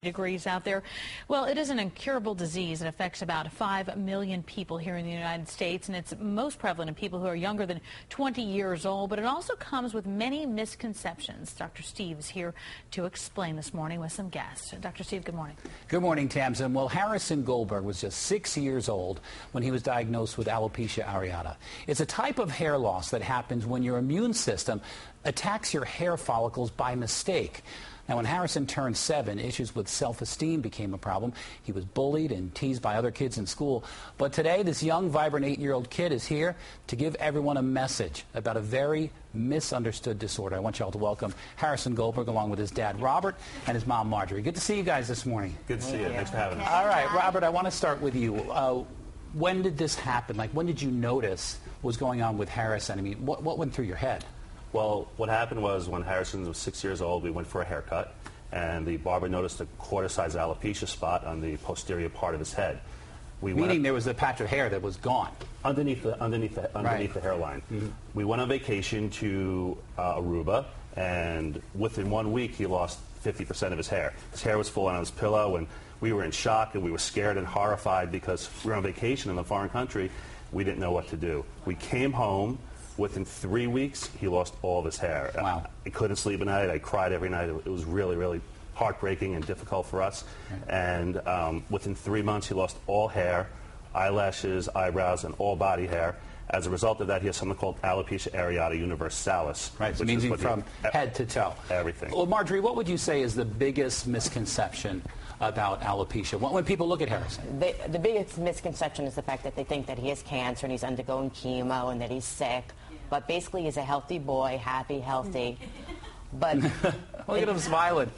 Degrees out there. Well, it is an incurable disease. It affects about 5 million people here in the United States, and it's most prevalent in people who are younger than 20 years old, but it also comes with many misconceptions. Dr. Steve is here to explain this morning with some guests. Dr. Steve, good morning. Good morning, Tamsin. Well, Harrison Goldberg was just 6 years old when he was diagnosed with alopecia areata. It's a type of hair loss that happens when your immune system attacks your hair follicles by mistake. Now, when Harrison turned 7, issues with self-esteem became a problem. He was bullied and teased by other kids in school. But today, this young, vibrant 8-year-old kid is here to give everyone a message about a very misunderstood disorder. I want you all to welcome Harrison Goldberg along with his dad, Robert, and his mom, Marjorie. Good to see you guys this morning. Good to see you. Thanks for having us. All right, Robert, I want to start with you. When did this happen? Like, when did you notice what was going on with Harrison? I mean, what went through your head? Well, what happened was when Harrison was 6 years old, we went for a haircut, and the barber noticed a quarter-size alopecia spot on the posterior part of his head. Meaning there was a patch of hair that was gone? Underneath the hairline. Mm-hmm. We went on vacation to Aruba, and within 1 week, he lost 50% of his hair. His hair was falling on his pillow, and we were in shock, and we were scared and horrified because we were on vacation in a foreign country. We didn't know what to do. We came home. Within 3 weeks, he lost all of his hair. Wow. I couldn't sleep at night. I cried every night. It was really, really heartbreaking and difficult for us. Right. And within 3 months, he lost all hair, eyelashes, eyebrows, and all body hair. As a result of that, he has something called Alopecia Areata universalis. Right, so meaning from head to toe. Everything. Well, Marjorie, what would you say is the biggest misconception about alopecia? When people look at Harrison? The biggest misconception is the fact that they think that he has cancer and he's undergoing chemo and that he's sick. But basically, he's a healthy boy, happy, healthy. But look at him smiling.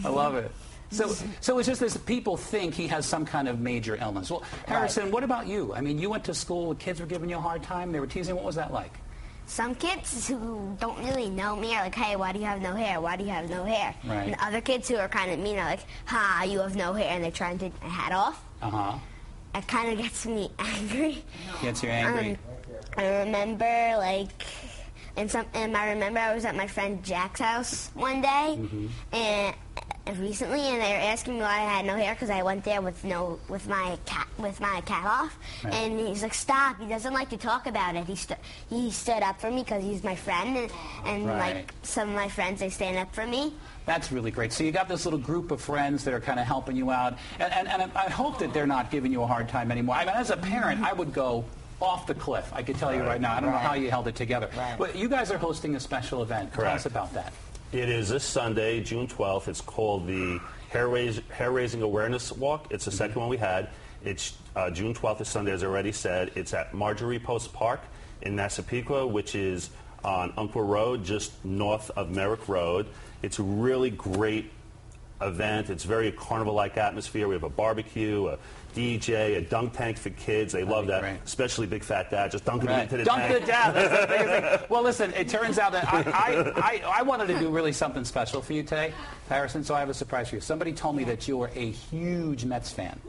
I love it. So it's just this, people think he has some kind of major illness. Well, Harrison, what about you? I mean, you went to school, kids were giving you a hard time, they were teasing. What was that like? Some kids who don't really know me are like, hey, why do you have no hair? Why do you have no hair? Right. And other kids who are kind of mean are like, ha, you have no hair, and they're trying to take my hat off. Uh-huh. It kind of gets me angry. Gets you angry. I remember, I remember I was at my friend Jack's house one day, and recently, and they were asking me why I had no hair because I went there with my cap off, right. And he's like, "Stop! He doesn't like to talk about it." He stood up for me because he's my friend, and right. Like some of my friends, they stand up for me. That's really great. So you got this little group of friends that are kind of helping you out, and I hope that they're not giving you a hard time anymore. I mean, as a parent, I would go off the cliff. I can tell you right now. I don't know how you held it together. Right. But you guys are hosting a special event. Correct. Tell us about that. It is this Sunday, June 12th. It's called the Hair Raising Awareness Walk. It's the second one we had. It's June 12th is Sunday, as I already said. It's at Marjorie Post Park in Massapequa, which is on Umpqua Road, just north of Merrick Road. It's a really great event. It's very carnival-like atmosphere. We have a barbecue, a DJ, a dunk tank for kids. They love that, especially big fat dad. Just dunking them into the tank. Dunk the dad. That's the biggest thing. Well, listen, it turns out that I wanted to do really something special for you today, Harrison, so I have a surprise for you. Somebody told me that you are a huge Mets fan.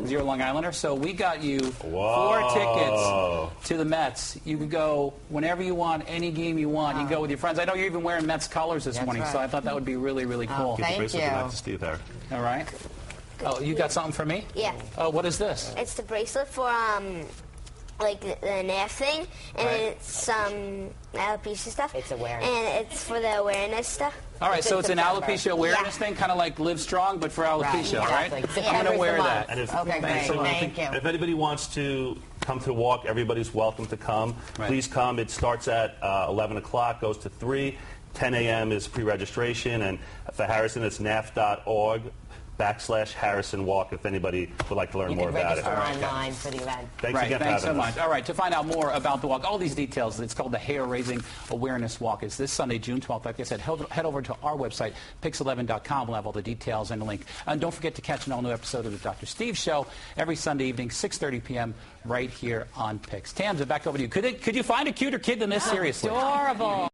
You're a Long Islander, so we got you 4 tickets to the Mets. You can go whenever you want, any game you want. You can go with your friends. I know you're even wearing Mets colors this morning, so I thought that would be really, really cool. Thank you. To Steve there. All right. Oh, you got something for me? Yeah. Oh, what is this? It's the bracelet for like the NAF thing, and it's some alopecia stuff. It's awareness. And it's for the awareness stuff. All right, so it's an alopecia awareness thing, kind of like Live Strong, but for alopecia, right? I'm going to wear that. And Okay, great. Thank you. If anybody wants to come to the walk, everybody's welcome to come. Right. Please come. It starts at 11 o'clock, goes to 3. 10 a.m. is pre-registration, and for Harrison, it's naf.org/Harrison Walk if anybody would like to learn more about it. You can register online for the event. Thanks again for having us. Thanks so much. All right, to find out more about the walk, all these details, it's called the Hair Raising Awareness Walk. It's this Sunday, June 12th. Like I said, head over to our website, WPIX-11.com. We'll have all the details and a link. And don't forget to catch an all-new episode of the Dr. Steve Show every Sunday evening, 6:30 p.m. right here on PIX. Tamsin, back over to you. Could you find a cuter kid than this, seriously? Adorable.